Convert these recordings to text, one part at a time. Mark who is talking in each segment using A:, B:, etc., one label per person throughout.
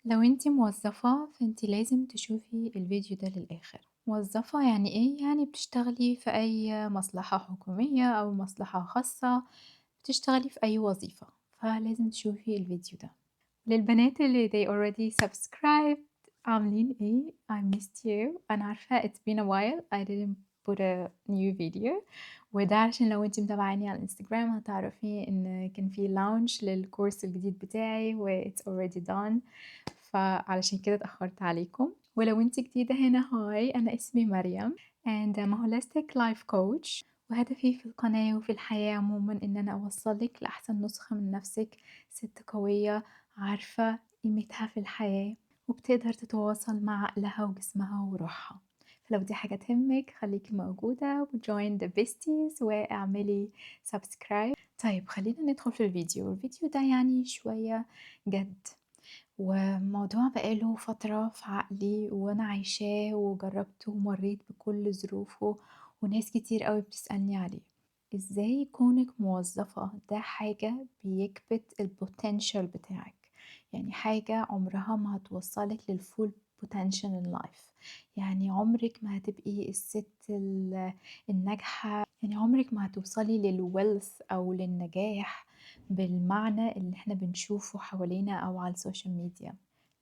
A: لو انتي موظفة فانتي لازم تشوفي الفيديو ده للآخر. موظفة يعني ايه؟ يعني بتشتغلي في أي مصلحة حكومية أو مصلحة خاصة، بتشتغلي في أي وظيفة، فلازم تشوفي الفيديو ده. للبنات اللي they already subscribed عاملين ايه؟ I missed you. أنا عارفة it's been a while I didn't put a new video، وده عشان لو انتي متابعاني على الانستجرام هتعرفي ان كان في launch للكورس الجديد بتاعي و it's already done، فعلشان كده اتأخرت عليكم. ولو انت جديدة هنا، هاي أنا اسمي مريم and I'm a holistic life coach، وهدفي في القناة وفي الحياة عموما إن أنا أوصلك لأحسن نسخة من نفسك، ست قوية عارفة قيمتها في الحياة وبتقدر تتواصل مع عقلها وجسمها وروحها. فلو دي حاجة تهمك خليكي موجودة وjoin the besties واعملي subscribe. طيب خلينا ندخل في الفيديو ده يعني شوية جد، وموضوع بقى له فترة في عقلي وأنا عايشاه وجربته ومريت بكل ظروفه، وناس كتير أوي بتسألني عليه. إزاي كونك موظفة ده حاجة بيكبت الpotential بتاعك، يعني حاجة عمرها ما هتوصلك للfull potential in life. يعني عمرك ما هتبقي الست الناجحة، يعني عمرك ما هتوصلي للwealth أو للنجاح بالمعنى اللي احنا بنشوفه حوالينا أو على السوشيال ميديا.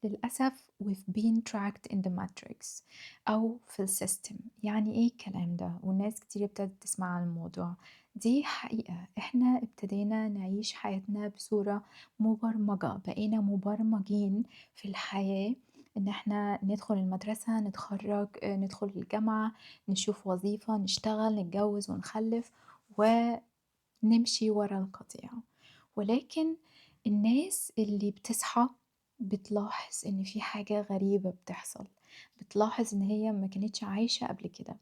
A: للأسف we've been tracked in the matrix أو في السيستم. يعني ايه الكلام ده؟ والناس كتير ابتدت تسمع عن الموضوع. دي حقيقة، احنا ابتدينا نعيش حياتنا بصورة مبرمجة، بقينا مبرمجين في الحياة ان احنا ندخل المدرسة، نتخرج، ندخل الجامعة، نشوف وظيفة، نشتغل، نتجوز ونخلف ونمشي ورا القطيع. ولكن الناس اللي بتصحى بتلاحظ إن في حاجة غريبة بتحصل، بتلاحظ إن هي ما كانتش عايشة قبل كده،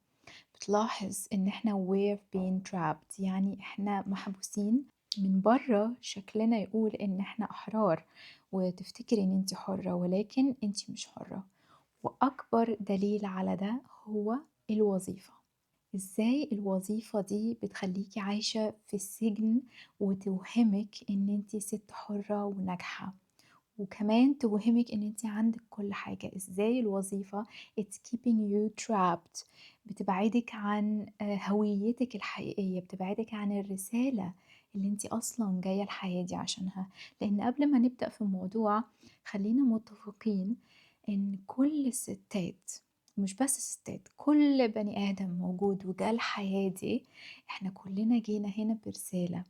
A: بتلاحظ إن إحنا we're being trapped، يعني إحنا محبوسين. من بره شكلنا يقول إن إحنا أحرار وتفتكري إن أنت حرة، ولكن أنت مش حرة. وأكبر دليل على ده هو الوظيفة. إزاي الوظيفة دي بتخليكي عايشة في السجن وتوهمك إن انتي ست حرة وناجحة، وكمان توهمك إن انتي عندك كل حاجة. إزاي الوظيفة it's keeping you trapped، بتبعدك عن هويتك الحقيقية، بتبعدك عن الرسالة اللي انتي أصلا جاية الحياة دي عشانها. لأن قبل ما نبدأ في الموضوع خلينا متفقين إن كل الستات، مش بس ستات، كل بني آدم موجود وجا الحياة دي، احنا كلنا جينا هنا برسالة،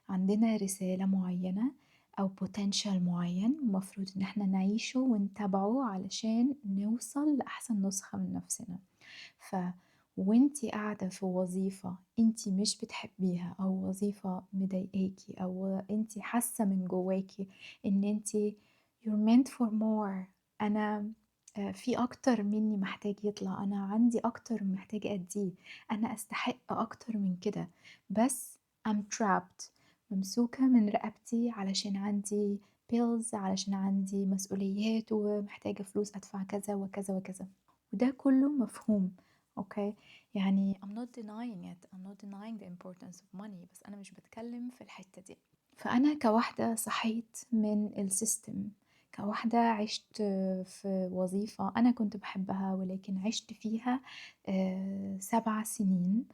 A: عندنا رسالة معينة أو potential معين مفروض إن احنا نعيشه ونتابعه علشان نوصل لأحسن نسخة من نفسنا. ف وانتي قاعدة في وظيفة انتي مش بتحبيها أو وظيفة مضايقاكي أو انتي حاسة من جواكي إن انتي you're meant for more، أنا في أكتر مني محتاج يطلع، أنا عندي أكتر محتاجة أديه، أنا أستحق أكتر من كده، بس I'm trapped، ممسوكة من رقبتي علشان عندي bills، علشان عندي مسؤوليات ومحتاجة فلوس أدفع كذا وكذا وكذا. وده كله مفهوم، أوكي؟ يعني I'm not denying it، I'm not denying the importance of money، بس أنا مش بتكلم في الحتة دي. فأنا كواحدة صحيت من السيستم، كواحدة عشت في وظيفة أنا كنت بحبها ولكن عشت فيها 7 سنين،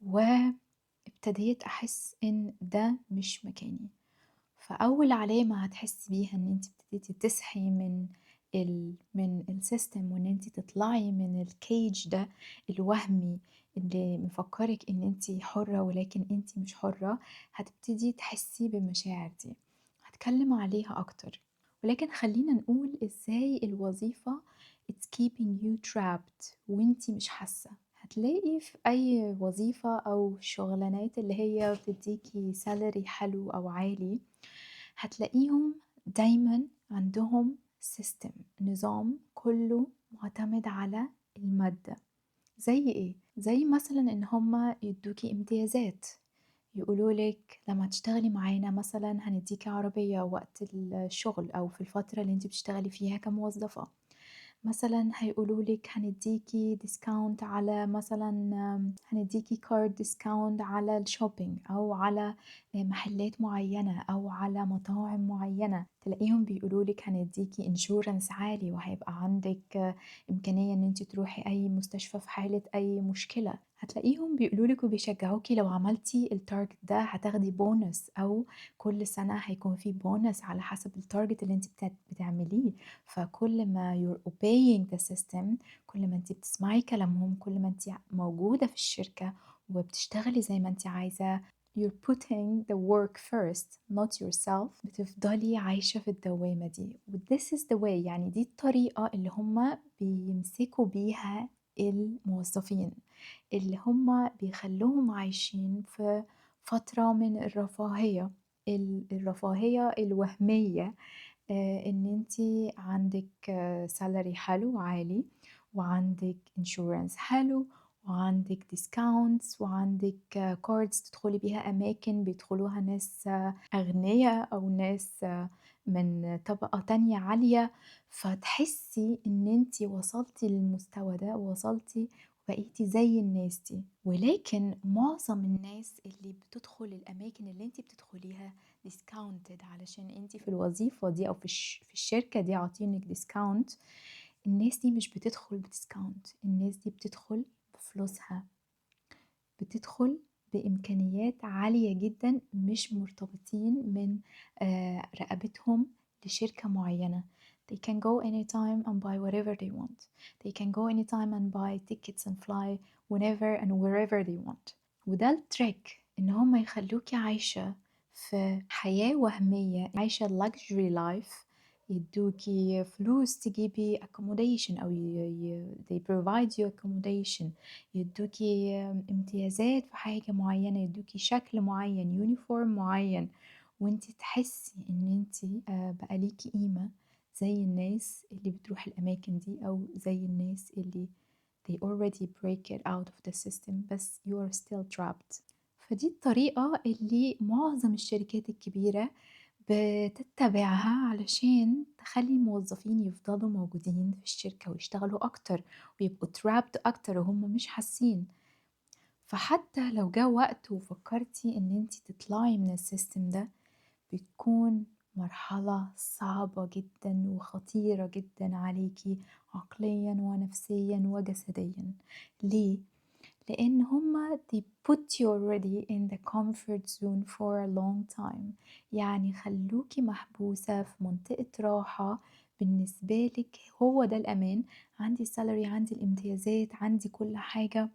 A: وابتديت أحس إن ده مش مكاني. فأول علامة هتحسي بيها إن انت ابتديتي تصحي من السيستم، وإن انت تطلعي من الكيج ده الوهمي اللي مفكرك إن انت حرة ولكن انت مش حرة، هتبتدي تحسي بالمشاعر دي. هتكلم عليها أكتر، ولكن خلينا نقول إزاي الوظيفة it's keeping you trapped وانت مش حاسة. هتلاقي في أي وظيفة أو شغلانات اللي هي بتديكي سالري حلو أو عالي، هتلاقيهم دايما عندهم سيستم، نظام كله معتمد على المادة. زي ايه؟ زي مثلا ان هما يدوكي امتيازات، يقولولك لما تشتغلي معانا مثلا هنديكي عربية وقت الشغل او في الفترة اللي انت بتشتغلي فيها كموظفة، مثلًا هيقولوا لِك هندّيكِ discount على مثلًا هندّيكِ card discount على الshopping أو على محلات معيّنة أو على مطاعم معيّنة، تلاقيهم بيقولوا لِك هندّيكِ insurance عالي وهيبقى عندِك إمكانية إن أنتِ تروحي أي مستشفى في حالة أي مشكلة، هتلاقيهم بيقولوا لِك وبيشجعوكِ لو عملتِ الtarget ده هتاخدي bonus أو كل سنة هيكون في bonus على حسب الtarget اللي أنتِ بتعمليه. فكل ما you're obeying the system كل ما أنتِ بتسمعي كلامهم، كل ما أنتِ موجودة في الشركة وبتشتغلي زي ما أنتِ عايزة you're putting the work first not yourself بتفضلي عايشة في الدوامة دي و this is the way يعني دي الطريقة اللي هم بيمسكوا بيها الموظفين، اللي هم بيخلّوهم عايشين في فترة من الرفاهية، الرفاهية الوهمية إن أنتِ عندِك salary حلو عالي، وعندِك insurance حلو، وعندِك discounts وعندِك cards تدخلي بيها أماكن بيدخلوها ناس أغنيا أو ناس من طبقة تانية عالية، فتحسي إن أنتِ وصلتِ للمستوى ده، وصلتِ وبقيتِ زي الناس دي، ولكن معظم الناس اللي بتدخل الأماكن اللي أنتِ بتدخليها discounted علشان أنتِ في الوظيفة دي أو في الشركة دي عاطينِك discount، الناس دي مش بتدخل بdiscount، الناس دي بتدخل بفلوسها، بتدخل بإمكانيات عالية جدًا مش مرتبطين من رقبتهم لشركة معينة. They can go anytime and buy whatever they want. They can go anytime and buy tickets and fly whenever and wherever they want. وده التريك إن هم يخلّوكِ عايشة في حياة وهمية، عايشة luxury life يدّوكِ فلوس تجيبي accommodation أو they provide you accommodation يدّوكِ امتيازات في حاجة معيّنة، يدّوكِ شكل معيّن، uniform معيّن، وأنتِ تحسّي إن أنتِ بقى ليكِ قيمة زي الناس اللي بتروح الأماكن دي أو زي الناس اللي they already break it out of the system بس you are still trapped. فدي الطريقة اللي معظم الشركات الكبيرة بتتبعها علشان تخلّي الموظفين يفضلوا موجودين في الشركة ويشتغلوا أكتر ويبقوا trapped أكتر وهُم مش حاسين. فحتى لو جه وقت وفكرتِ إن أنتِ تطلعي من السيستم ده، بتكون مرحلة صعبة جدًا وخطيرة جدًا عليكِ عقليًا ونفسيًا وجسديًا. ليه؟ لإن هُم they put you already in the comfort zone for a long time يعني خلّوكِ محبوسة في منطقة راحة بالنسبة لِك هو ده الأمان، عندي salary عندي الامتيازات، عندي كل حاجة،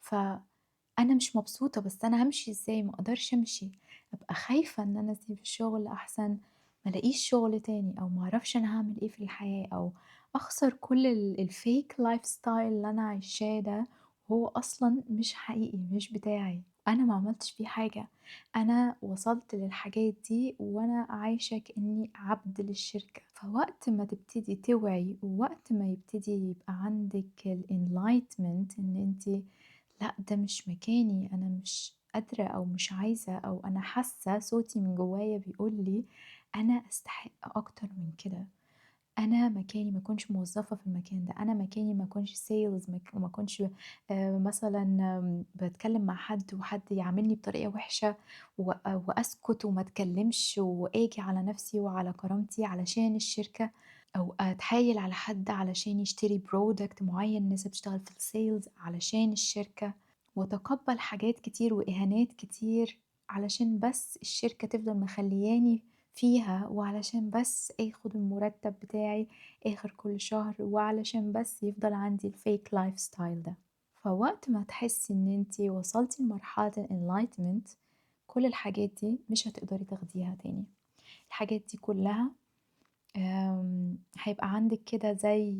A: فأنا مش مبسوطة بس أنا هامشي إزاي؟ ما أقدرش أمشي، أبقى خايفة إن أنا أسيب الشغل أحسن ما ألاقيش شغل تاني أو ما أعرفش أنا هاعمل إيه في الحياة أو أخسر كل الfake lifestyle اللي أنا عايشاه ده هو أصلًا مش حقيقي، مش بتاعي، أنا ما عملتش فيه حاجة، أنا وصلت للحاجات دي وأنا عايشة كإني عبد للشركة، فوقت ما تبتدي توعي ووقت ما يبتدي يبقى عندِك الenlightenment إن أنتِ لأ ده مش مكاني، أنا مش قادرة أو مش عايزة أو أنا حاسة صوتي من جوايا بيقول لي أنا أستحق أكتر من كده. أنا مكاني ما أكونش موظفة في المكان ده، أنا مكاني ما أكونش sales ما أكونش مثلًا باتكلم مع حد وحد يعاملني بطريقة وحشة وأسكت وما أتكلمش وآجي على نفسي وعلى كرامتي علشان الشركة، أو أتحايل على حد علشان يشتري product معين الناس اللي بتشتغل في الsales علشان الشركة، وأتقبل حاجات كتير وإهانات كتير علشان بس الشركة تفضل مخلياني فيها وعلشان بس آخد المرتب بتاعي آخر كل شهر وعلشان بس يفضل عندي الfake lifestyle ده. فوقت ما تحسي إن أنتِ وصلتِ لمرحلة الenlightenment كل الحاجات دي مش هتقدري تاخديها تاني، الحاجات دي كلها هيبقى عندِك كده زي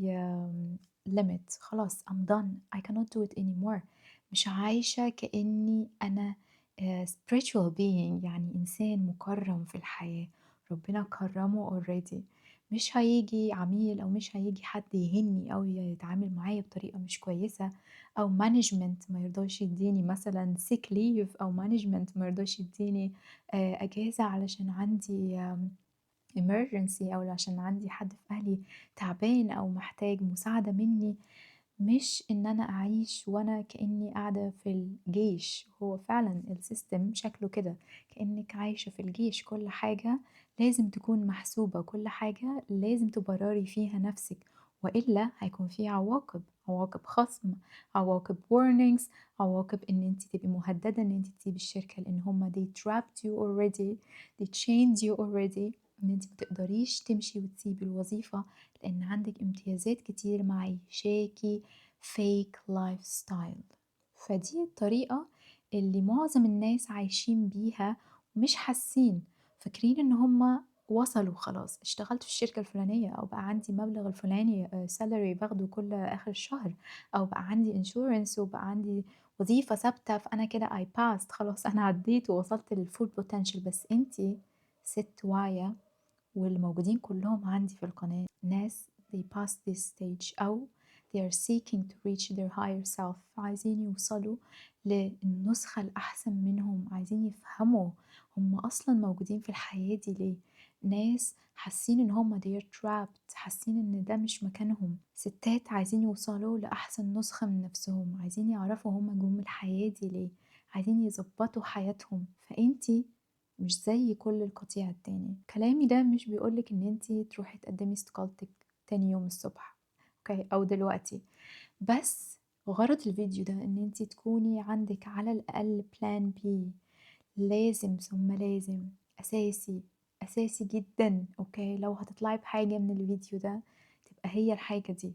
A: limit خلاص I'm done I cannot do it anymore مش عايشة كإني أنا spiritual being يعني إنسان مُكرّم في الحياة، ربنا كرّمه already مش هييجي عميل أو مش هييجي حد يهينني أو يتعامل معايا بطريقة مش كويسة أو management ما يرضاش يدّيني مثلًا sick leave أو management ما يرضاش يدّيني أجازة علشان عندي emergency أو عشان عندي حد في أهلي تعبان أو محتاج مساعدة مني، مش إن أنا أعيش وأنا كأني قاعدة في الجيش. هو فعلا السيستم شكله كده، كأنك عايشة في الجيش، كل حاجة لازم تكون محسوبة، كل حاجة لازم تبرري فيها نفسك، وإلا هيكون في عواقب، عواقب خصم، عواقب warnings، عواقب إن انت تبقي مهددة إن انت تسيبي الشركة، لأن هما they trapped you already، they chained you already، إن انت متقدريش تمشي وتسيبي الوظيفة لأن عندك امتيازات كتير معيشاكي fake lifestyle. فدي الطريقة اللي معظم الناس عايشين بيها ومش حاسين، فاكرين ان هما وصلوا خلاص، اشتغلت في الشركة الفلانية أو بقى عندي مبلغ الفلاني salary باخده كل آخر الشهر، أو بقى عندي insurance وبقى عندي وظيفة ثابتة، فأنا كده I passed، خلاص أنا عديت ووصلت للفول potential. بس انتي ست واعية، واللي موجودين كلهم عندي في القناة ناس they passed this stage أو they are seeking to reach their higher self، عايزين يوصلوا للنسخة الأحسن منهم، عايزين يفهموا هم أصلا موجودين في الحياة دي ليه. ناس حاسين ان هم they are trapped، حاسين ان ده مش مكانهم. ستات عايزين يوصلوا لأحسن نسخة من نفسهم، عايزين يعرفوا هم جم الحياة دي ليه، عايزين يظبطوا حياتهم. فانتي مش زي كل القطيع التاني. كلامي ده مش بيقولك ان انتي تروحي تقدمي استقالتك تاني يوم الصبح، اوكي، او دلوقتي، بس غرض الفيديو ده ان انتي تكوني عندك على الاقل بلان بي، لازم ثم لازم، اساسي، اساسي جدا. اوكي، لو هتطلعي بحاجة من الفيديو ده تبقى هي الحاجة دي،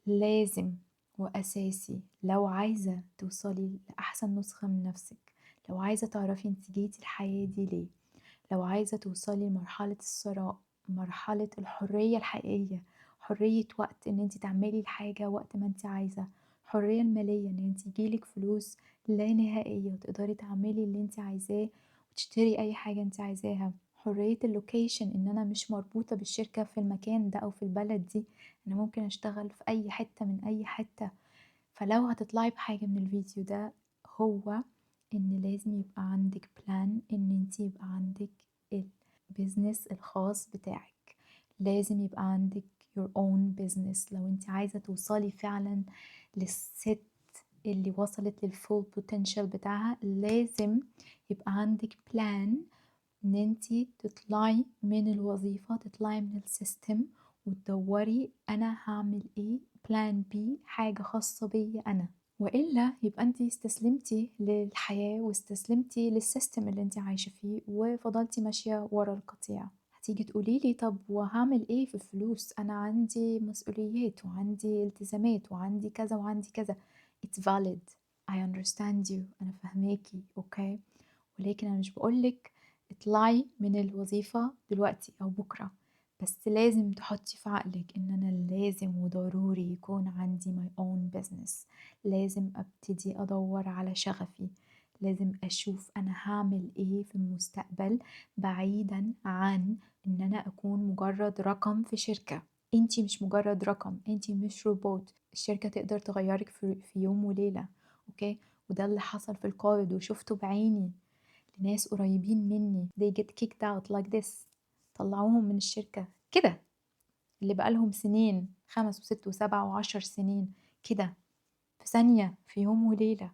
A: لازم واساسي لو عايزة توصلي لاحسن نسخة من نفسك، لو عايزة تعرفي انت جيتي الحياة دي ليه، لو عايزة توصلي لمرحلة الثراء، مرحلة الحرية الحقيقية، حرية وقت ان انت تعملي الحاجة وقت ما انت عايزة، الحرية المالية ان انت يجيلك فلوس لا نهائية وتقدري تعملي اللي انت عايزاه وتشتري اي حاجة انت عايزاها، حرية اللوكيشن ان انا مش مربوطة بالشركة في المكان ده او في البلد دي، انا ممكن اشتغل في اي حتة من اي حتة. فلو هتطلعي بحاجة من الفيديو ده، هو ان لازم يبقى عندك بلان، ان انت يبقى عندك البيزنس الخاص بتاعك، لازم يبقى عندك your own business. لو انت عايزة توصلي فعلا للست اللي وصلت للفول potential بتاعها، لازم يبقى عندك بلان ان انتي تطلعي من الوظيفة، تطلعي من السيستم وتدوري انا هعمل ايه، بلان بي، حاجة خاصة بيا انا، وإلا يبقى انتي استسلمتي للحياة واستسلمتي للسيستم اللي انتي عايشة فيه وفضلتي ماشية ورا القطيع. هتيجي تقوليلي طب وهعمل ايه في الفلوس، انا عندي مسؤوليات وعندي التزامات وعندي كذا وعندي كذا. it's valid، I understand you، انا فهماكي، اوكي، ولكن أنا مش بقولك اطلعي من الوظيفة دلوقتي أو بكرة، بس لازم تحطي في عقلك إن أنا لازم وضروري يكون عندي my own business، لازم أبتدي أدور على شغفي، لازم أشوف أنا هعمل إيه في المستقبل بعيدا عن إن أنا أكون مجرد رقم في شركة. انتي مش مجرد رقم، انتي مش روبوت الشركة تقدر تغيرك في يوم وليلة، اوكي، وده اللي حصل في الكوفيد وشفته بعيني لناس قريبين مني they get kicked out like this، طلعوهم من الشركة كده، اللي بقالهم سنين 5 و6 و7 و10 سنين كده، في ثانية، في يوم وليلة،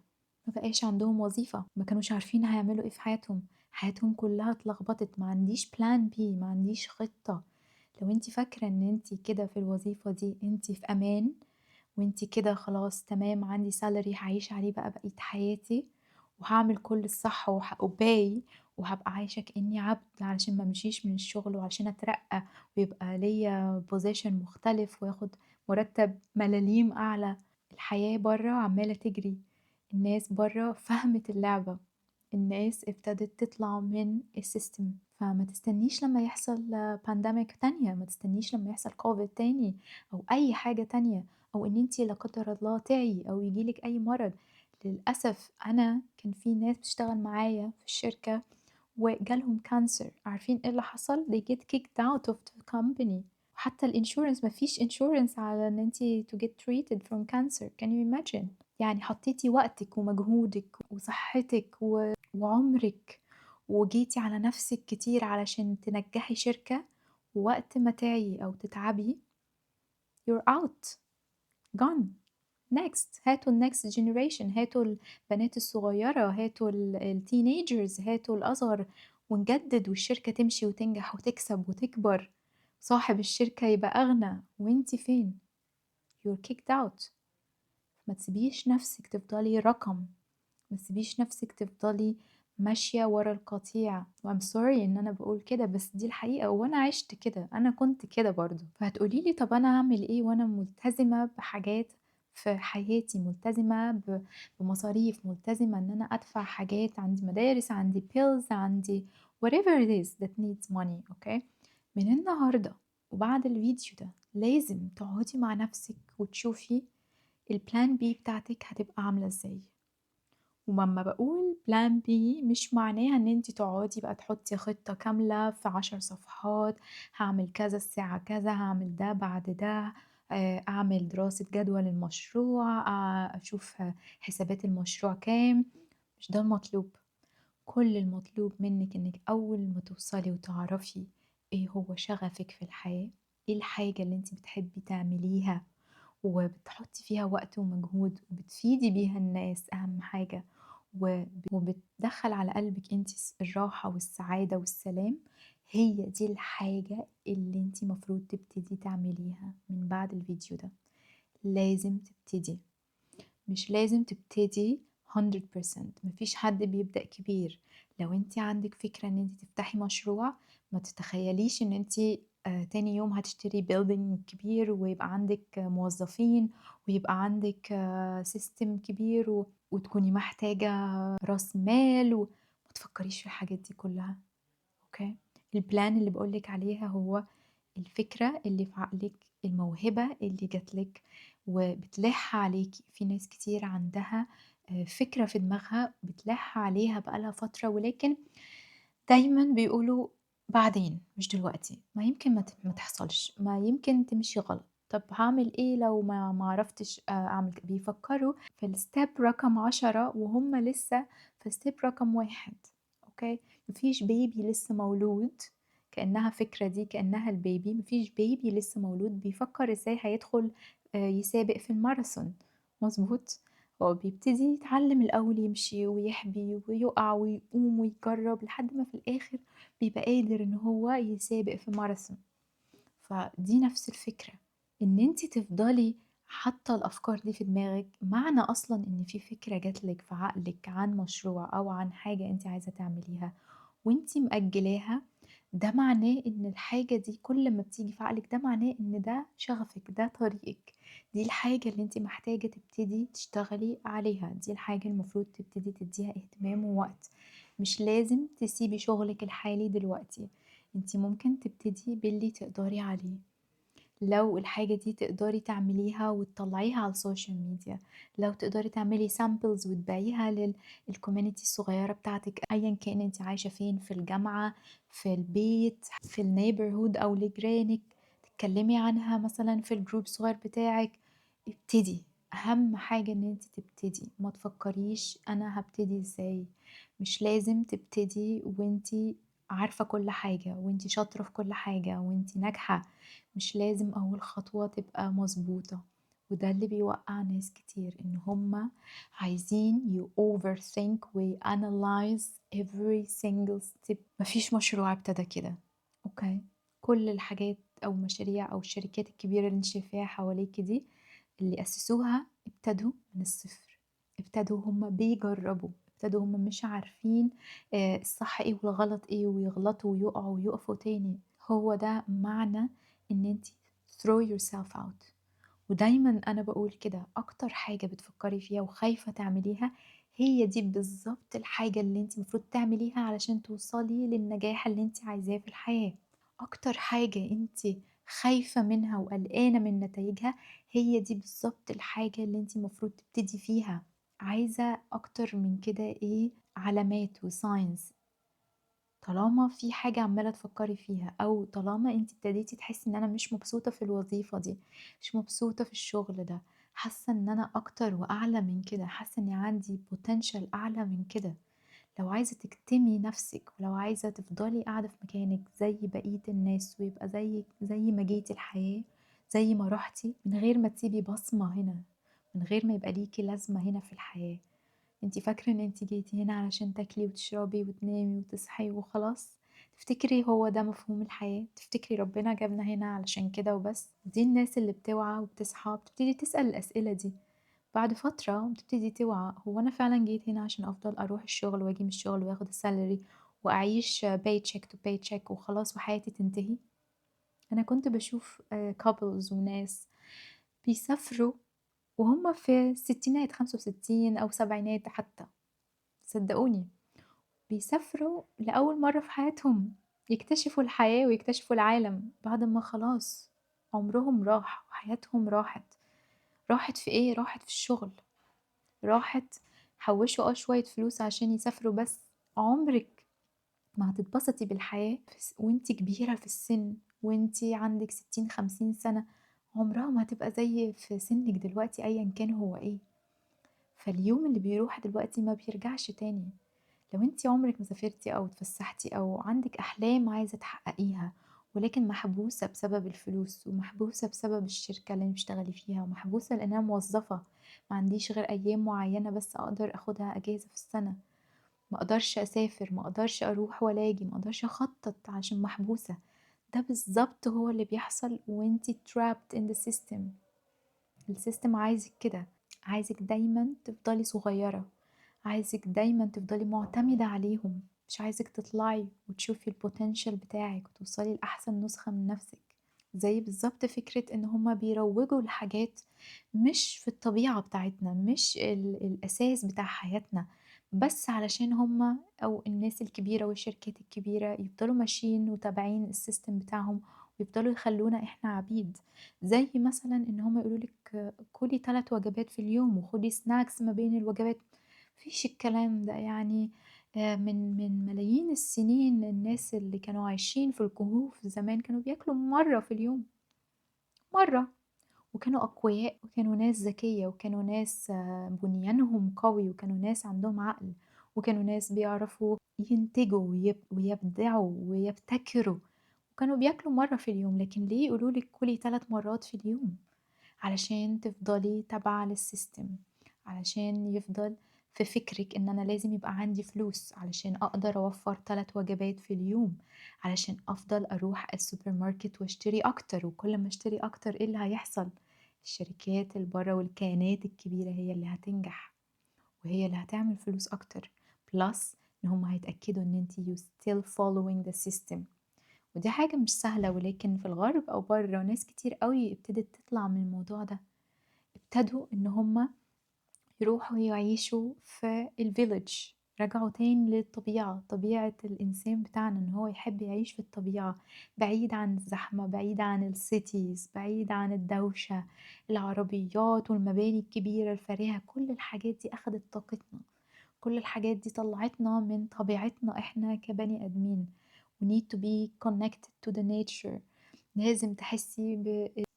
A: ما بقاش عندهم وظيفة، ما كانوش عارفين هيعملوا ايه في حياتهم، حياتهم كلها اتلخبطت، ما عنديش بلان بي، ما عنديش خطة. لو انتي فاكرة ان انتي كده في الوظيفة دي انتي في امان وانتي كده خلاص تمام، عندي سالري هعيش عليه بقى بقية حياتي وهعمل كل الصح وباي وهبقى عايشة كأني عبد علشان ما امشيش من الشغل وعشان اترقى ويبقى ليا بوزيشن مختلف وياخد مرتب ملاليم اعلى. الحياة برا عمالة تجري، الناس برا فهمت اللعبة، الناس ابتدت تطلع من السيستم، فما تستنيش لما يحصل بانديميك تانية، ما تستنيش لما يحصل كوفيد تاني او اي حاجة تانية، او ان انتي لا قدر الله تعي او يجيلك اي مرض. للأسف انا كان في ناس بتشتغل معايا في الشركة وجالهم كانسر، عارفين ايه اللي حصل؟ they get kicked out of the company. وحتى الانشورنس، مفيش انشورنس على ان انتي to get treated from cancer. can you imagine؟ يعني حطيتي وقتك ومجهودك وصحتك وعمرك وجيتي على نفسك كتير علشان تنجحي شركة، ووقت ما تعيي أو تتعبي you're out gone next هاتوا الnext generation هاتوا البنات الصغيرة هاتوا الteenagers هاتوا الأصغر ونجدد والشركة تمشي وتنجح وتكسب وتكبر صاحب الشركة يبقى أغنى وانتي فين you're kicked out ما تسيبيش نفسك تفضلي رقم ما تسيبيش نفسك تفضلي ماشية ورا القطيع و I'm sorry إن أنا باقول كده بس دي الحقيقة وأنا عِشت كده، أنا كنت كده برضه، فهتقولي لي طَب أنا أعمل إيه وأنا ملتزمة بحاجات في حياتي، ملتزمة بمصاريف، ملتزمة إن أنا أدفع حاجات، عندي مدارس، عندي bills، عندي whatever it is that needs money أوكي، من النهارده وبعد الفيديو ده لازم تقعدي مع نفسِك وتشوفي الplan B بتاعتِك هتبقى عاملة إزاي. ولمّا باقول plan B مش معناها إن أنتِ تقعدي بقى تحطّي خطة كاملة في 10 صفحات، هاعمل كذا الساعة كذا، هاعمل ده بعد ده، أعمل دراسة جدوى للمشروع، أشوف حسابات المشروع كام، مش ده المطلوب. كل المطلوب منِّك إنِّك أول ما توصلي وتعرفي إيه هو شغفِك في الحياة، إيه الحاجة اللي أنتِ بتحبي تعمليها وبتحطّي فيها وقت ومجهود وبتفيدي بيها الناس أهم حاجة، وبتدخّل على قلبِك أنتِ الراحة والسعادة والسلام، هي دي الحاجة اللي أنتِ مفروض تبتدي تعمليها من بعد الفيديو ده، لازم تبتدي. مش لازم تبتدي 100% ما فيش حد بيبدأ كبير، لو أنتِ عندِك فكرة إن أنتِ تفتحي مشروع ما تتخيليش إن أنتِ تاني يوم هتشتري building كبير ويبقى عندِك موظفين ويبقى عندِك system كبير وتكوني محتاجة رأس مال ما تفكريش في الحاجات دي كلها، أوكي؟ الplan اللي باقول لِك عليها هو الفكرة اللي في عقلِك، الموهبة اللي جات لِك وبتلِح عليكِ، في ناس كتير عندها فكرة في دماغها بتلِح عليها بقى لها فترة ولكن دايمًا بيقولوا بعدين مش دلوقتي، ما يمكن ما تحصلش، ما يمكن تمشي غلط، طب هاعمل إيه لو ما عرفتش أعمل بيفكّروا في الstep رقم 10 وهُم لسه في step رقم 1 أوكي، ما فيش baby لسه مولود كأنها فكرة دي كأنها الbaby ما فيش baby لسه مولود بيفكّر إزاي هيدخل يسابق في الماراثون مضبوط؟ هو بيبتدي يتعلم الأول يمشي ويحبي ويُقع ويقوم ويجرّب لحد ما في الآخر بيبقى قادر إن هو يسابق في ماراثون، فدي نفس الفكرة، إن أنتِ تفضلي حاطة الأفكار دي في دماغِك، معنى أصلًا إن في فكرة جات لِك في عقلِك عن مشروع أو عن حاجة أنتِ عايزة تعمليها وأنتِ مأجلاها، ده معناه إن الحاجة دي كل ما بتيجي في عقلِك ده معناه إن ده شغفِك، ده طريقِك، دي الحاجة اللي أنتِ محتاجة تبتدي تشتغلي عليها، دي الحاجة المفروض تبتدي تدّيها اهتمام ووقت، مش لازم تسيبي شغلِك الحالي دلوقتي، أنتِ ممكن تبتدي باللي تقدري عليه. لو الحاجة دي تقدري تعمليها وتطلّعيها على السوشيال ميديا، لو تقدري تعملي samples وتبيعيها الcommunity الصغيّرة بتاعتِك أيًا كان أنتِ عايشة فين، في الجامعة، في البيت، في الneighborhood أو لجيرانِك، تتكلّمي عنها مثلًا في الgroup الصغيّر بتاعِك، ابتدي، أهم حاجة إن أنتِ تبتدي، ما تفكّريش أنا هابتدي إزاي، مش لازم تبتدي وأنتِ عارفة كل حاجة وأنتِ شاطرة في كل حاجة وأنتِ ناجحة. مش لازم أول خطوة تبقى مضبوطة، وده اللي بيوقّع ناس كتير، إن هُم عايزين overthink وanalyze every single step ما فيش مشروع ابتدى كده، أوكي؟ كل الحاجات أو المشاريع أو الشركات الكبيرة اللي أنتِ شايفاها حواليكِ دي، اللي أسسوها ابتدوا من الصفر، ابتدوا هُم بيجرّبوا، ابتدوا هُم مش عارفين الصح إيه والغلط إيه ويغلطوا ويقعوا ويقفوا تاني، هو ده معنى إن أنتِ throw yourself out ودايمًا أنا باقول كده، أكتر حاجة بتفكّري فيها وخايفة تعمليها، هي دي بالضبط الحاجة اللي أنتِ المفروض تعمليها علشان توصلي للنجاح اللي أنتِ عايزاه في الحياة. أكتر حاجة أنتِ خايفة منها وقلقانة من نتايجها، هي دي بالضبط الحاجة اللي أنتِ المفروض تبتدي فيها. عايزة أكتر من كده إيه، علامات وsigns طالما في حاجة عمّالة تفكّري فيها أو طالما أنتِ ابتديتِ تحسّي إن أنا مش مبسوطة في الوظيفة دي، مش مبسوطة في الشغل ده، حاسة إن أنا أكتر وأعلى من كده، حاسة إني عندي potential أعلى من كده، لو عايزة تكتمي نفسِك، ولو عايزة تفضلي قاعدة في مكانِك زي بقية الناس، ويبقى زي ما جيتِ الحياة، زي ما رُحتِ، من غير ما تسيبي بصمة هنا، من غير ما يبقى ليكِ لازمة هنا في الحياة. أنتِ فاكرة إن أنتِ جيتِ هنا علشان تاكلي وتشربي وتنامي وتصحي وخلاص؟ تفتكري هو ده مفهوم الحياة؟ تفتكري ربنا جابنا هنا علشان كده وبس؟ دي الناس اللي بتوعى وبتصحى بتبتدي تسأل الأسئلة دي. بعد فترة بتبتدي توعى، هو أنا فعلًا جيت هنا عشان أفضل أروح الشغل وآجي من الشغل وآخد الsalary وأعيش paycheck to paycheck وخلاص وحياتي تنتهي؟ أنا كنت باشوف couples وناس بيسافروا وهُم في الستينات، 65 أو سبعينات حتى، صدقوني، بيسافروا لأول مرة في حياتهم، يكتشفوا الحياة ويكتشفوا العالم بعد ما خلاص عمرهم راح وحياتهم راحت. راحت في إيه؟ راحت في الشغل. راحت حوّشوا شوية فلوس عشان يسافروا بس، عمرِك ما هتتبسطي بالحياة وأنتِ كبيرة في السِن، وأنتِ عندِك 60، 50 سَنة، عمرها ما هتبقى زي في سِنِّك دلوقتي أيًا كان هو إيه. فاليوم اللي بيروح دلوقتي ما بيرجعش تاني. لو أنتِ عمرِك ما سافرتِ أو اتفسحتِ أو عندِك أحلام عايزة تحققيها، ولكن محبوسة بسبب الفلوس، ومحبوسة بسبب الشركة اللي بتشتغلي فيها، ومحبوسة لإن أنا موظفة، ما عنديش غير أيام معينة بس أقدر آخدها أجازة في السنة، ما أقدرش أسافر، ما أقدرش أروح ولا آجي، ما أقدرش أخطط عشان محبوسة. ده بالضبط هو اللي بيحصل وأنتِ trapped in the system. السيستم عايزِك كده، عايزِك دايمًا تفضلي صغيرة، عايزِك دايمًا تفضلي مُعتمدة عليهم، مش عايزِك تطلعي وتشوفي الpotential بتاعِك وتوصلي لأحسن نسخة من نفسِك. زي بالضبط فكرة إن هُم بيروّجوا لحاجات مش في الطبيعة بتاعتنا، مش الأساس بتاع حياتنا، بس علشان هُم أو الناس الكبيرة والشركات الكبيرة يفضلوا ماشيين وتابعين السيستم بتاعهم ويفضلوا يخلّونا إحنا عبيد. زي مثلًا إن هُم يقولوا لِك كُلي 3 وجبات في اليوم وخدي snacks ما بين الوجبات، ما فيش الكلام ده يعني من ملايين السنين الناس اللي كانوا عايشين في الكهوف زمان كانوا بياكلوا مرّة في اليوم، مرّة، وكانوا أقوياء وكانوا ناس ذكية وكانوا ناس بنيانهم قوي وكانوا ناس عندهم عقل، وكانوا ناس بيعرفوا ينتجوا ويبدعوا ويبتكروا، وكانوا بياكلوا مرّة في اليوم، لكن ليه يقولوا لِك كُلي 3 مرات في اليوم؟ علشان تفضلي تابعة للسيستم، علشان يفضل في فكرِك إن أنا لازم يبقى عندي فلوس علشان أقدر أوفّر 3 وجبات في اليوم، علشان أفضل أروح السوبر ماركت واشتري أكتر، وكل ما اشتري أكتر إيه اللي هيحصل؟ الشركات اللي برّه والكيانات الكبيرة هي اللي هتنجح، وهي اللي هتعمل فلوس أكتر، plus إن هُم هيتأكدوا إن أنتِ you still following the system. ودي حاجة مش سهلة، ولكن في الغرب أو برّه ناس كتير أوي ابتدت تطلع من الموضوع ده، ابتدوا إن هُم يروحوا يعيشوا في الvillage، رجعوا تاني للطبيعة، طبيعة الإنسان بتاعنا إن هو يحب يعيش في الطبيعة، بعيد عن الزحمة، بعيد عن الcities، بعيد عن الدوشة، العربيات والمباني الكبيرة الفارهة، كل الحاجات دي أخدت طاقتنا. كل الحاجات دي طلعتنا من طبيعتنا إحنا كبني آدمين. we need to be connected to the nature. لازم تحسي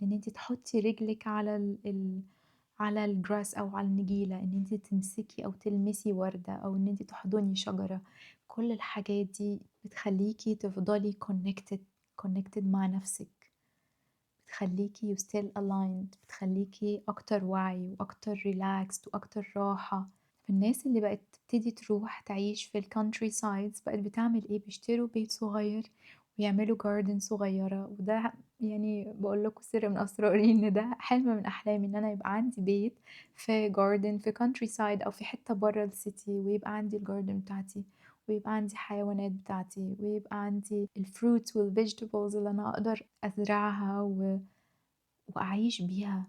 A: إن أنتِ تحطي رجلِك على على الgrass أو على النجيلة، إن أنتِ تمسكي أو تلمسي وردة أو إن أنتِ تحضني شجرة، كل الحاجات دي بتخلّيكِ تفضلي connected مع نفسِك، بتخلّيكِ you still aligned، بتخلّيكِ أكتر وعي وأكتر relaxed وأكتر راحة. فالناس اللي بقت تبتدي تروح تعيش في الcountry sides بقت بتعمل إيه، بيشتروا بيت صغير ويعملوا garden صغيرة، وده يعني باقول لكم سر من أسراري إن ده حلم من أحلامي، إن أنا يبقى عندي بيت في garden في country side أو في حتة برّه الcity ويبقى عندي الgarden بتاعتي، ويبقى عندي حيوانات بتاعتي، ويبقى عندي الfruits والvegetables اللي أنا أقدر أزرعها وأعيش بيها،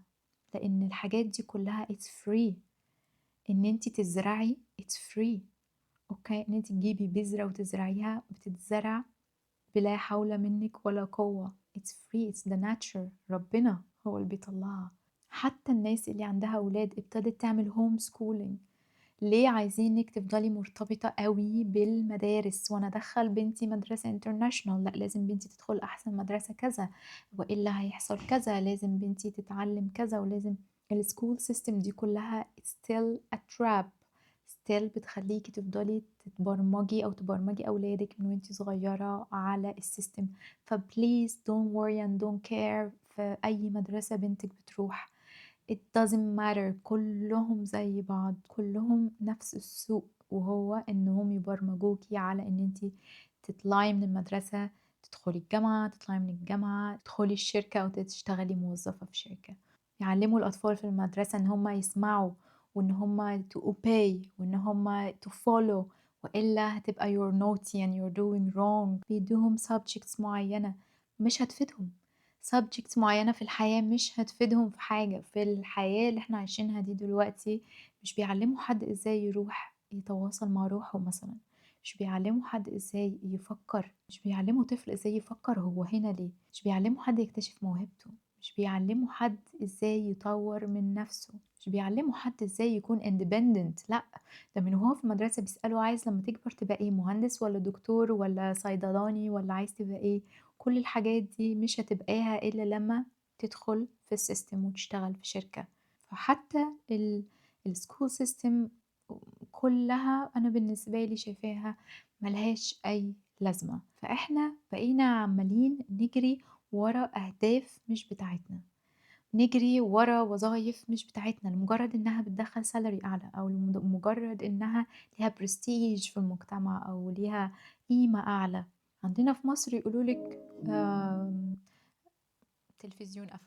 A: لإن الحاجات دي كلها it's free. إن أنتِ تزرعي it's free، أوكي، إن أنتِ تجيبي بذرة وتزرعيها بتتزرع بلا حول منِّك ولا قوة، it's free it's the nature، ربنا هو اللي بيطلّعها. حتى الناس اللي عندها أولاد ابتدت تعمل homeschooling. ليه عايزينِك تفضلي مرتبطة أوي بالمدارس، وأنا أدخّل بنتي مدرسة international، لأ لازم بنتي تدخل أحسن مدرسة كذا، وإلا هيحصل كذا، لازم بنتي تتعلم كذا، ولازم الschool system دي كلّها it's still a trap، still بتخلّيكِ تفضلي تتبرمجي أو تبرمجي أولادِك من وأنتِ صغيرة على السيستم، فplease don't worry and don't care في أي مدرسة بنتِك بتروح. it doesn't matter كلّهم زي بعض، كلّهم نفس السوق، وهو إنهم يبرمجوكِ على إن أنتِ تطلعي من المدرسة، تدخلي الجامعة، تطلعي من الجامعة، تدخلي الشركة أو تشتغلي موظفة في شركة. يعلّموا الأطفال في المدرسة إن هُم يسمعوا وإن هُم to obey وإن هُم to follow وإلا هتبقى you're naughty and you're doing wrong. بيدّوهم subjects معيّنة مش هتفيدهم. subjects معيّنة في الحياة مش هتفيدهم في حاجة، في الحياة اللي إحنا عايشينها دي دلوقتي مش بيعلّموا حد إزاي يروح يتواصل مع روحه مثلًا، مش بيعلّموا حد إزاي يفكّر، مش بيعلّموا طفل إزاي يفكّر هو هنا ليه، مش بيعلّموا حد يكتشف موهبته، مش بيعلّموا حد إزاي يطوّر من نَفْسه، مش بيعلّموا حد إزاي يكون independent لأ، ده من وهو في المدرسة بيسألوا عايز لمّا تكبر تبقى إيه، مهندس والّا دكتور والّا صيدلاني والّا عايز تبقى إيه؟ كل الحاجات دي مش هتبقاها إلا لمّا تدخل في الsystem وتشتغل في شركة، فحتى الschool system كلّها أنا بالنسبة لي شايفاها ما لهاش أي لازمة، فإحنا بقينا عمّالين نجري ورا أهداف مش بتاعتنا، نجري ورا وظايف مش بتاعتنا لمجرد إنها بتدخّل salary أعلى أو مجرد إنها ليها prestige في المجتمع أو ليها قيمة أعلى. عندنا في مصر يقولوا لِك التلفزيون قفل.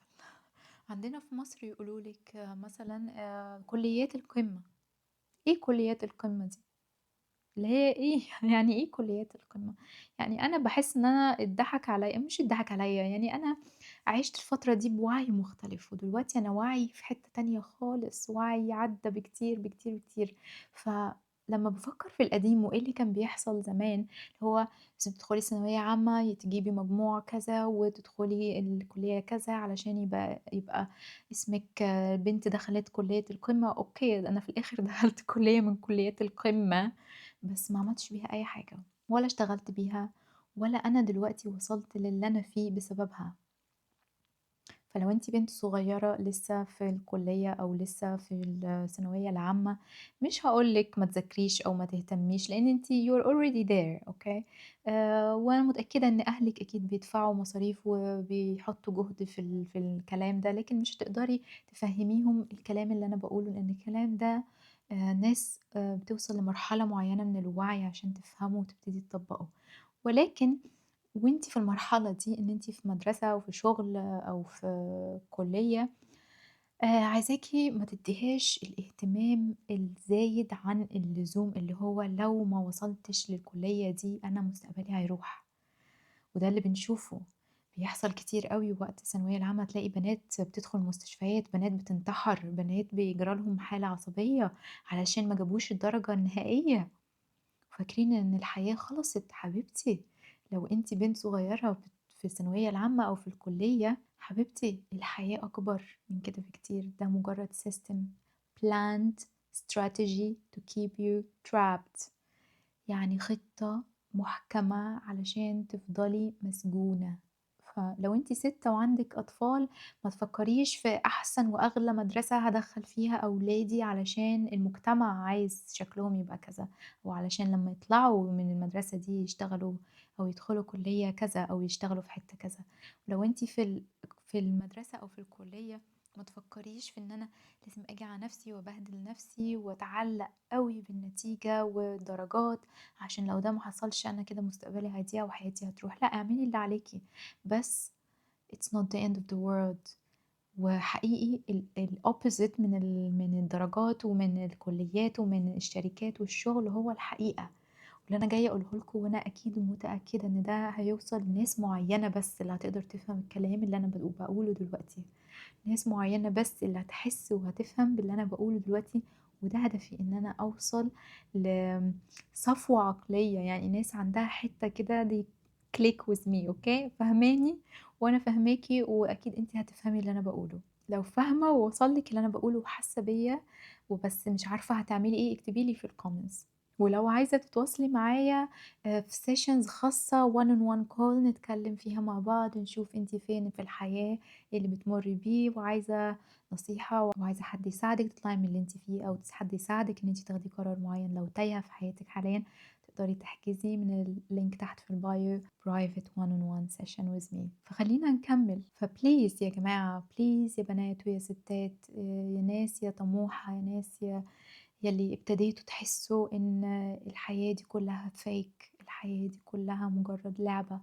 A: عندنا في مصر يقولوا لِك مثلًا كليات القمة. إيه كليات القمة دي؟ اللي هي إيه، يعني إيه كليات القمة؟ يعني أنا باحس إن أنا اتضحك عليّا مش اتضحك عليّا، يعني أنا عِشت الفترة دي بوعي مختلف، ودلوقتي أنا وعيي في حتّة تانية خالص، وعيي عدّى بكتير، بكتير، بكتير. فلمّا بافكّر في القديم وإيه اللي كان بيحصل زمان، اللي هو بس بتدخلي ثانوية عامة تجيبي مجموع كذا، وتدخلي الكلية كذا علشان يبقى اسمِك بنت دخلت كلية القمة، أوكي، أنا في الآخر دخلت كلية من كليات القمة. بس ما عملتش بيها أي حاجة، ولا اشتغلت بيها، ولا أنا دلوقتي وصلت للي أنا فيه بسببها. فلو أنتِ بنت صغيرة لسه في الكلية أو لسه في الثانوية العامة، مش هاقول لِك ما تذاكريش أو ما تهتميش، لإن أنتِ you're already there أوكي، وأنا متأكدة إن أهلِك أكيد بيدفعوا مصاريف وبيحطّوا جهد في الكلام ده، لكن مش هتقدري تفهّميهم الكلام اللي أنا باقوله، لإن الكلام ده ناس بتوصل لمرحلة معيّنة من الوعي عشان تفهمه وتبتدي تطبّقه، ولكن وأنتِ في المرحلة دي إن أنتِ في مدرسة أو في شغل أو في كُلّية، عايزاكِ ما تدّيهاش الاهتمام الزايد عن اللزوم، اللي هو لو ما وصلتش للكُلّية دي أنا مستقبلي هيروح، وده اللي بنشوفه، بيحصل كتير أوي وقت الثانوية العامة تلاقي بنات بتدخل مستشفيات، بنات بتنتحر، بنات بيجرى لهم حالة عصبية علشان ما جابوش الدرجة النهائية. فاكرين إن الحياة خلصت حبيبتي، لو أنتِ بنت صغيرة في الثانوية العامة أو في الكلية، حبيبتي الحياة أكبر من كده بكتير، ده مجرد system planned strategy to keep you trapped يعني خطة محكمة علشان تفضلي مسجونة. فلو أنتِ سِت وعندِك أطفال ما تفكّريش في أحسن وأغلى مدرسة هادخّل فيها أولادي علشان المجتمع عايز شكلهم يبقى كذا، أو علشان لمّا يطلعوا من المدرسة دي يشتغلوا أو يدخلوا كُلّية كذا أو يشتغلوا في حتّة كذا. ولو أنتِ في المدرسة أو في الكُلّية ما تفكّريش في إن أنا لازم آجي على نَفْسي وأبهدل نَفْسي وأتعلّق أوي بالنتيجة والدرجات، عشان لو ده ما حصلش أنا كده مستقبلي هيضيع وحياتي هتروح، لأ اعملي اللي عليكِ، بس it's not the end of the world. وحقيقي الopposite من الدرجات ومن الكليات ومن الشركات والشغل هو الحقيقة، واللي أنا جاية أقوله لكم وأنا أكيد ومتأكدة إن ده هيوصل لناس معينة بس اللي هتقدر تفهم الكلام اللي أنا باقوله دلوقتي. ناس معيّنة بس اللي هتحس وهتفهم باللي أنا باقوله دلوقتي، وده هدفي إن أنا أوصل لصفوة عقلية، يعني ناس عندها حتّة كده they click with me أوكي، فاهماني وأنا فاهماكِ وأكيد أنتِ هتفهمي اللي أنا باقوله. لو فاهمة ووصل لِك اللي أنا باقوله وحاسة بيّا وبس مش عارفة هتعملي إيه، اكتبي لي في الcomments. ولو عايزة تتواصلي معايا في sessions خاصة one on one call نتكلم فيها مع بعض، نشوف أنتِ فين في الحياة، إيه اللي بتمُرّي بيه، وعايزة نصيحة وعايزة حد يساعدِك تطلعي من اللي أنتِ فيه، أو حد يساعدِك إن أنتِ تاخدي قرار معيّن لو تايهة في حياتِك حاليًا، تقدري تحجزي من الlink تحت في الbio private one on one session with me. فخلّينا نكمّل، فplease يا جماعة، please يا بنات ويا ستات، يا ناس يا طموحة، يا ناس يلّي ابتديتوا تحسّوا إن الحياة دي كلّها fake، الحياة دي كلّها مجرّد لعبة،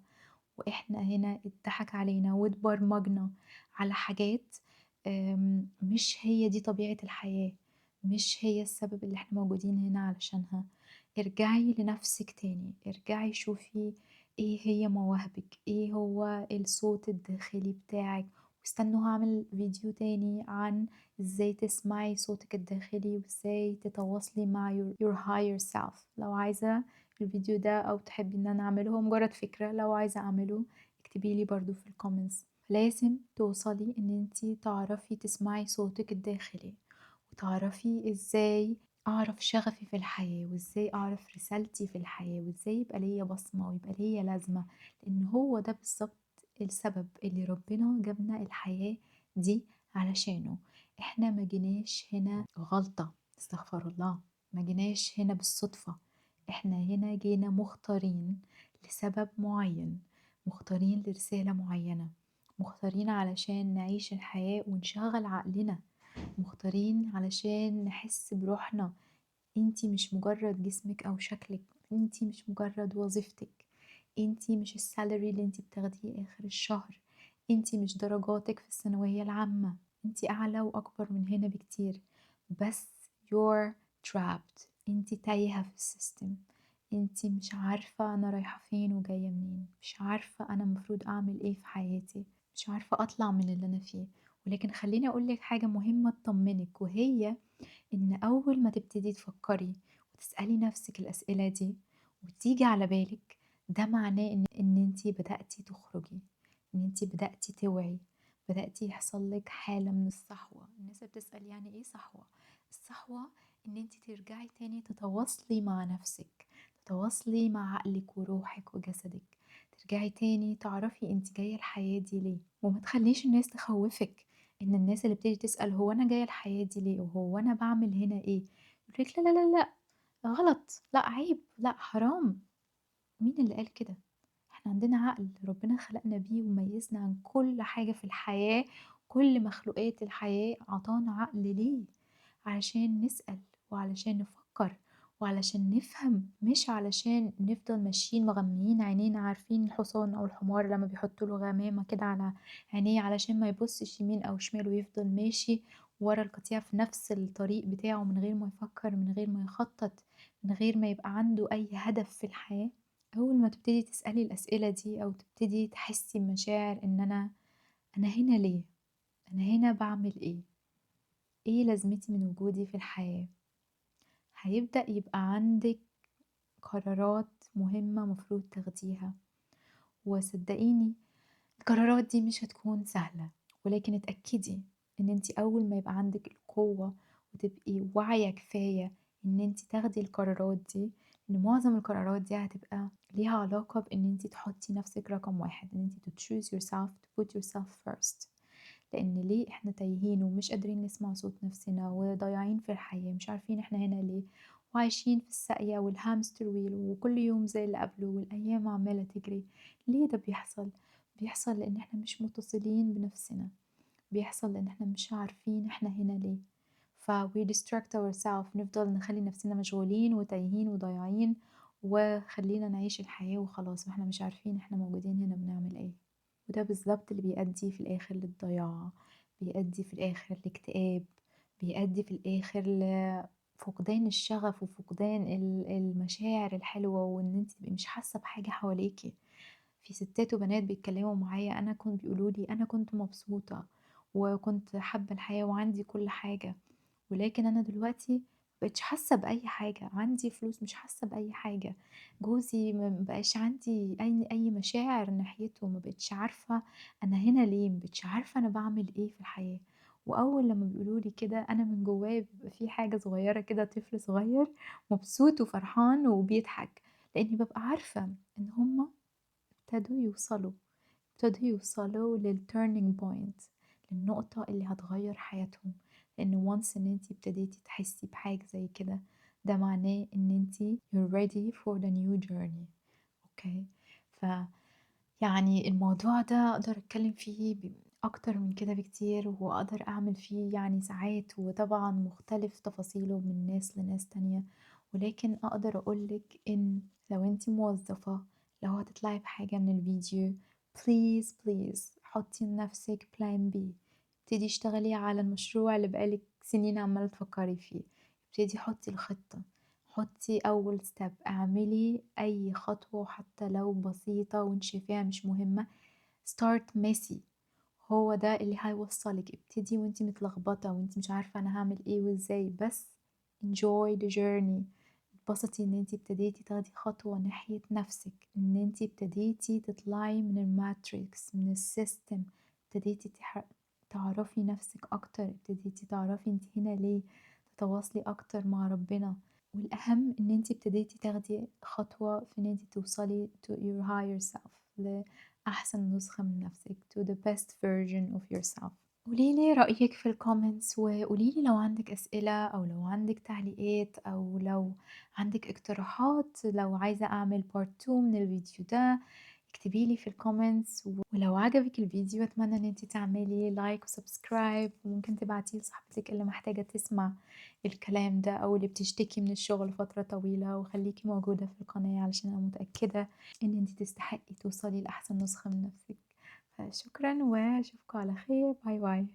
A: وإحنا هنا اتضحك علينا واتبرمجنا على حاجات مش هي دي طبيعة الحياة، مش هي السبب اللي إحنا موجودين هنا علشانها. ارجعي لنفسِك تاني، ارجعي شوفي إيه هي مواهبِك، إيه هو الصوت الداخلي بتاعِك، واستنوا هاعمل فيديو تاني عن إزاي تسمعي صوتِك الداخلي، وإزاي تتواصلي مع your higher self. لو عايزة الفيديو ده أو تحبي إن أنا أعمله، هو مجرد فكرة، لو عايزة أعمله اكتبي لي برضه في الcomments. لازم توصلي إن أنتِ تعرفي تسمعي صوتِك الداخلي، وتعرفي إزاي أعرف شغفي في الحياة، وإزاي أعرف رسالتي في الحياة، وإزاي يبقى ليّا بصمة ويبقى ليّا لازمة، لإن هو ده بالضبط السبب اللي ربنا جابنا الحياة دي علشانه. إحنا ما جيناش هنا غلطة، استغفر الله، ما جيناش هنا بالصدفة، إحنا هنا جينا مختارين لسبب معين، مختارين لرسالة معينة، مختارين علشان نعيش الحياة ونشغل عقلنا، مختارين علشان نحس بروحنا. انتي مش مجرد جسمك او شكلك، انتي مش مجرد وظيفتك، انتي مش السالري اللي انتي بتاخديه اخر الشهر، انتي مش درجاتك في الثانوية العامة، انتي اعلى واكبر من هنا بكتير. بس you're trapped، انتي تايهة في السيستم، انتي مش عارفة انا رايحة فين وجاية منين، مش عارفة انا المفروض اعمل ايه في حياتي، مش عارفة اطلع من اللي انا فيه. ولكن خليني اقولك حاجة مهمة تطمنك، وهي إن أول ما تبتدي تفكري وتسألي نفسِك الأسئلة دي وتيجي على بالِك، ده معناه إن أنتِ بدأتِ تخرجي، إن أنتِ بدأتِ توعي، بدأتِ يحصل لِك حالة من الصحوة. الناس بتسأل يعني إيه صحوة؟ الصحوة إن أنتِ ترجعي تاني تتواصلي مع نفسِك، تتواصلي مع عقلِك وروحِك وجسدِك، ترجعي تاني تعرفي أنتِ جاية الحياة دي ليه، وما تخلّيش الناس تخوّفِك. إن الناس اللي بتيجي تسأل هو أنا جاية الحياة دي ليه، وهو أنا باعمل هنا إيه، يقول لِك لا، لا، لا، لأ، غلط، لأ عيب، لأ حرام، مين اللي قال كده؟ إحنا عندنا عقل ربنا خلقنا بيه وميزنا عن كل حاجة في الحياة، كل مخلوقات الحياة عطانا عقل ليه؟ علشان نسأل وعلشان نفكر وعلشان نفهم، مش علشان نفضل ماشيين مغميين عينينا. عارفين الحصان أو الحمار لما بيحطوا له غمامة كده على عينيه علشان ما يبصش يمين أو شمال ويفضل ماشي ورا القطيع في نفس الطريق بتاعه من غير ما يفكر، من غير ما يخطط، من غير ما يبقى عنده أي هدف في الحياة. أول ما تبتدي تسألي الأسئلة دي أو تبتدي تحسي بمشاعر إن أنا هنا ليه؟ أنا هنا باعمل إيه؟ إيه لازمتي من وجودي في الحياة؟ هيبدأ يبقى عندِك قرارات مهمة مفروض تاخديها، وصدقيني القرارات دي مش هتكون سهلة، ولكن اتأكدي إن أنتِ أول ما يبقى عندِك القوة وتبقي واعية كفاية إن أنتِ تاخدي القرارات دي، إن معظم القرارات دي هتبقى ليها علاقة بإن أنتِ تحطي نفسِك رقم 1، إن أنتِ to choose yourself, to put yourself first. لأن ليه إحنا تايهين ومش قادرين نسمع صوت نفسنا وضايعين في الحياة، مش عارفين إحنا هنا ليه، وعايشين في الساقية والهامستر ويل، وكل يوم زي اللي قبله والأيام عمالة تجري. ليه ده بيحصل؟ بيحصل لأن إحنا مش متصلين بنفسنا، بيحصل لأن إحنا مش عارفين إحنا هنا ليه. ف we distract ourselves، نفضل نخلي نفسنا مشغولين وتايهين وضايعين، وخلينا نعيش الحياة وخلاص واحنا مش عارفين إحنا موجودين هنا بنعمل إيه. وده بالضبط اللي بيؤدي في الآخر للضياع، بيؤدي في الآخر لاكتئاب، بيؤدي في الآخر لفقدان الشغف وفقدان المشاعر الحلوة، وإن أنتِ تبقي مش حاسة بحاجة حواليكِ. في ستات وبنات بيتكلموا معايا بيقولوا لي أنا كنت مبسوطة وكنت حابة الحياة وعندي كل حاجة، ولكن أنا دلوقتي مبقتش حاسة بأي حاجة، عندي فلوس مش حاسة بأي حاجة، جوزي مبقاش عندي أي مشاعر ناحيته، مبقتش عارفة أنا هنا ليه، مبقتش عارفة أنا باعمل إيه في الحياة. وأول لمّا بيقولوا لي كده أنا من جوايا بيبقى في حاجة صغيّرة كده، طفل صغيّر مبسوط وفرحان وبيضحك، لإني بابقى عارفة إن هُم ابتدوا يوصلوا، ابتدوا يوصلوا للturning point، للنقطة اللي هتغيّر حياتهم، لإن once إن أنتِ ابتديتِ تحسّي بحاجة زي كده، ده معناه إن أنتِ you're ready for the new journey. أوكي، يعني الموضوع ده أقدر أتكلّم فيه أكتر من كده بكتير، وأقدر أعمل فيه يعني ساعات، وطبعًا مختلف تفاصيله من ناس لناس تانية، ولكن أقدر أقول لِك إن لو أنتِ موظفة، لو هتطلعي بحاجة من الفيديو please حطّي لنفسِك plan B، ابتدي اشتغلي على المشروع اللي بقى لِك سنين عمّالة تفكّري فيه، ابتدي حطّي الخطة. حطي أول step، اعملي أي خطوة حتى لو بسيطة وأنتِ شايفاها مش مهمة، start messy، هو ده اللي هيوصّلِك، ابتدي وأنتِ متلخبطة وأنتِ مش عارفة أنا هاعمل إيه وإزاي، بس enjoy the journey، اتبسطي إن أنتِ ابتديتِ تاخدي خطوة ناحية نفسِك، إن أنتِ ابتديتِ تطلعي من الmatrix من الsystem، ابتديتِ تعرفي نفسِك أكتر، ابتديتِ تعرفي أنتِ هنا ليه، تتواصلي أكتر مع ربنا. والأهم إن أنتِ ابتديتِ تاخدي خطوة في إن أنتِ توصلي to your higher self، لأحسن نسخة من نفسِك to the best version of yourself. قولي لي رأيِك في الcomments، وقولي لي لو عندِك أسئلة أو لو عندِك تعليقات أو لو عندِك اقتراحات، لو عايزة أعمل part 2 من الفيديو ده اكتبي لي في الcomments، ولو عجبِك الفيديو أتمنى إن أنتِ تعملي like وsubscribe، وممكن تبعتيه لصاحبتِك اللي محتاجة تسمع الكلام ده أو اللي بتشتكي من الشغل فترة طويلة، وخليكِ موجودة في القناة علشان أنا متأكدة إن أنتِ تستحقي توصلي لأحسن نسخة من نفسِك. فشكرًا وأشوفكم على خير، باي باي.